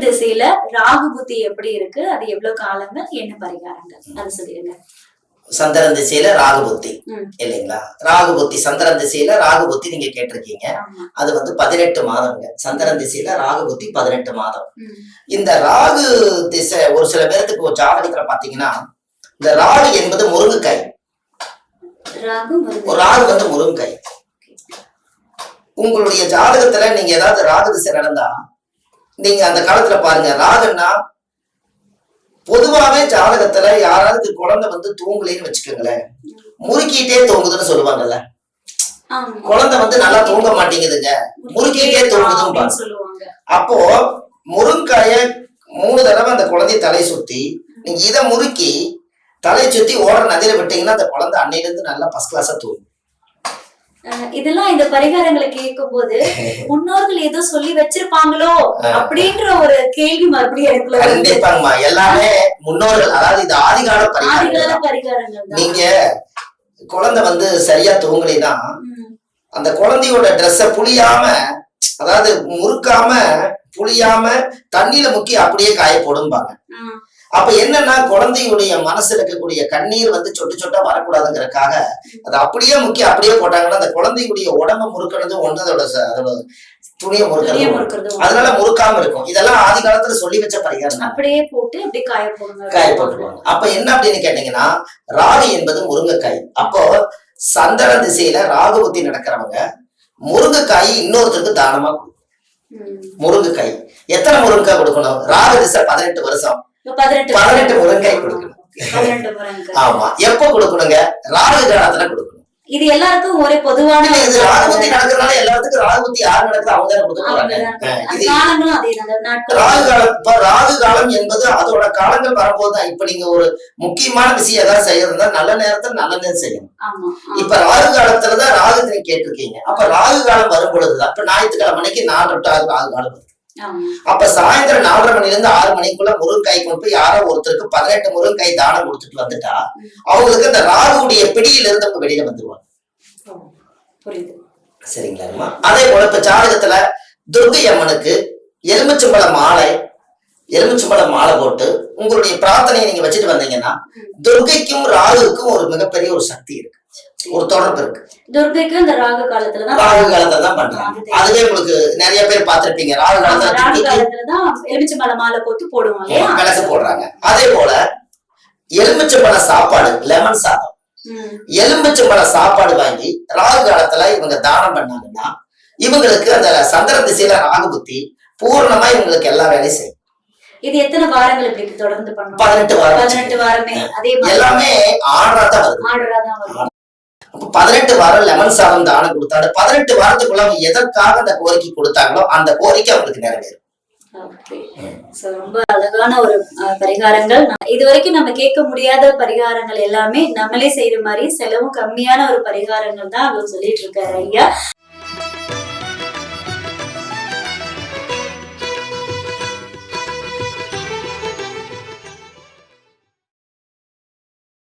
திசையில ராகு புத்தி எப்படி இருக்கு, அது எவ்வளவு காலங்கள், என்ன பரிகாரங்கள், அது சொல்லிடுங்க. சந்திரன் திசையில ராகு புத்தி இல்லைங்களா? ராகு புத்தி சந்திரன் திசையில ராகு புத்தி நீங்க கேட்டிருக்கீங்க. அது 18 மாதம்ங்க. சந்திரன் திசையில ராகு புத்தி 18 மாதம். இந்த ராகு திசை ஒரு சில பேருக்கு ஒரு ஜாதகத்துல பாத்தீங்கன்னா, இந்த ராகு என்பது முருங்கைக்காய். ராகு முருங்கைக்காய். உங்களுடைய ஜாதகத்துல நீங்க ஏதாவது ராகு திசை நடந்தா நீங்க அந்த காலத்துல பாருங்க, ராகுன்னா பொதுவாவே ஜாதகத்துல யாராவது குழந்தை தூங்கலைன்னு வச்சுக்கோங்களேன், முறுக்கிட்டே தூங்குதுன்னு சொல்லுவாங்கல்ல. குழந்தை நல்லா தூங்க மாட்டேங்குதுங்க, முறுக்கிட்டே தூங்குதுன்னு சொல்லுவாங்க. அப்போ முருங்காய 3 தடவை அந்த குழந்தைய தலை சுத்தி நீங்க இதை முறுக்கி தலை சுத்தி ஓடுற நதியில விட்டீங்கன்னா அந்த குழந்தை அன்னையில இருந்து நல்லா ஃபர்ஸ்ட் கிளாஸா தூங்கும். இதெல்லாம் இந்த பரிகாரங்களை கேட்கும் போது முன்னோர்கள் ஏதோ சொல்லி வச்சிருப்பாங்களோ அப்படின்ற ஒரு கேள்வி மறுபடியும் கண்டிப்பாங்கம்மா. எல்லாமே முன்னோர்கள், அதாவது இது ஆதிகால பரிகாரங்கள். நீங்க குழந்தை சரியா தூங்கலைன்னா அந்த குழந்தையோட ட்ரெஸ்ஸ புளியாம, அதாவது முறுக்காம புளியாம தண்ணியில முக்கி அப்படியே காய போடும்பாங்க. அப்ப என்னன்னா குழந்தையுடைய மனசுல இருக்கக்கூடிய கண்ணீர் சொட்டு சொட்டா வரக்கூடாதுங்கிறதுக்காக அதை அப்படியே முக்கி அப்படியே போட்டாங்கன்னா அந்த குழந்தையுடைய உடம்ப முறுக்கிறது ஒன்று, அதோட துணியை முறுக்கிறது, அதனால முறுக்காம இருக்கும். இதெல்லாம் ஆதி காலத்துல சொல்லி வச்ச பரிகாரம். அப்படியே போட்டு அப்படி காய போட்டுருவாங்க. அப்ப என்ன அப்படின்னு கேட்டீங்கன்னா, ராகு என்பது முருங்கைக்காய். அப்போ சந்திர திசையில ராகு புத்தி நடக்கிறவங்க முருங்கைக்காய் இன்னொருத்தருக்கு தானமா கொடுக்கணும். முருங்கைக்காய் எத்தனை முருங்கைக்காய் கொடுக்கணும்? ராகு திசை 18 வருஷம் 18 முருங்கைக்காய் கொடுக்கணும். ஆமா. எப்ப கொடுக்கணுங்க? ராகு காலத்துல கொடுக்கணும். இது எல்லாருக்கும் ஒரே பொதுவான இது ராகுபத்தி நடக்கிறதுனால எல்லாத்துக்கும் ராகுபத்தி யார் நடக்குது அவங்க தான் கொடுக்க ராகு காலம் என்பது அதோட காலங்கள் வரும்போதுதான். இப்ப நீங்க ஒரு முக்கியமான விஷயம் ஏதாவது செய்யறதா நல்ல நேரத்துல நல்ல நேரம் செய்யணும். இப்ப ராகு காலத்துலதான் ராகு கேட்டிருக்கீங்க. அப்ப ராகு காலம் வரும் பொழுதுதான் இப்ப ஞாயிற்றுக்கிழமை மணிக்கு 4 to 6 ராகு காலம் வருது. அப்ப சாயந்தரம் 4:30 மணில இருந்து 6 மணிக்குள்ள முருங்காய் கொண்டு போய் யாரோ ஒருத்தருக்கு 18 முருங்காய் தானம் கொடுத்துட்டு வந்துட்டா அவங்களுக்கு அந்த ராகுடைய பிடியில இருந்து அவங்க வெளியில வந்துருவாங்க. சரிங்களா? அதே போல இப்ப ஜாதகத்துல துர்கை அம்மனுக்கு எலுமிச்சம்பழ மாலை போட்டு உங்களுடைய பிரார்த்தனையை நீங்க வச்சுட்டு வந்தீங்கன்னா துர்கைக்கும் ராகுக்கும் ஒரு மிகப்பெரிய ஒரு சக்தி இருக்கு, ஒரு தொடர்பு இருக்கு. துர்கைக்கு இந்த ராகு காலத்துல தான் பண்றாங்க. அதுவே உங்களுக்கு நிறைய பேர் பார்த்திருப்பீங்க. ராகு காலத்துலதான் எலுமிச்சம்பழ மாலை போட்டு போடுவாங்க, விளக்கு போடுறாங்க. அதே போல எலுமிச்சம்பழ சாப்பாடு, லெமன் சாதம், எலுமிச்சம்பழ சாப்பாடு வாங்கி ராகு காலத்துல இவங்க தானம் பண்ணாங்கன்னா இவங்களுக்கு அந்த சந்திர திசையில ராகு புத்தி பூர்ணமா இவங்களுக்கு எல்லா வேலையும் செய்யும். இது எத்தனை வாரங்கள் இப்படி தொடர்ந்து பண்ணுவோம்? 18 வாரமே. எல்லாமே ஆர்டரா வரும். 18 வாரம் லெமன் சாதம் தானம் கொடுத்தாரு. 18 வாரத்துக்குள்ள அவங்க எதற்காக அந்த கோரிக்கை கொடுத்தாங்களோ அந்த கோரிக்கை அவங்களுக்கு நிறைவேறும். ரொம்ப அழகான ஒரு பரிகாரங்கள். இதுவரைக்கும் நம்ம கேட்க முடியாத பரிகாரங்கள் எல்லாமே நம்மளே செய்யற மாதிரி செலவும் கம்மியான ஒரு பரிகாரங்கள் தான் அவர் சொல்லிட்டு இருக்காரு ஐயா.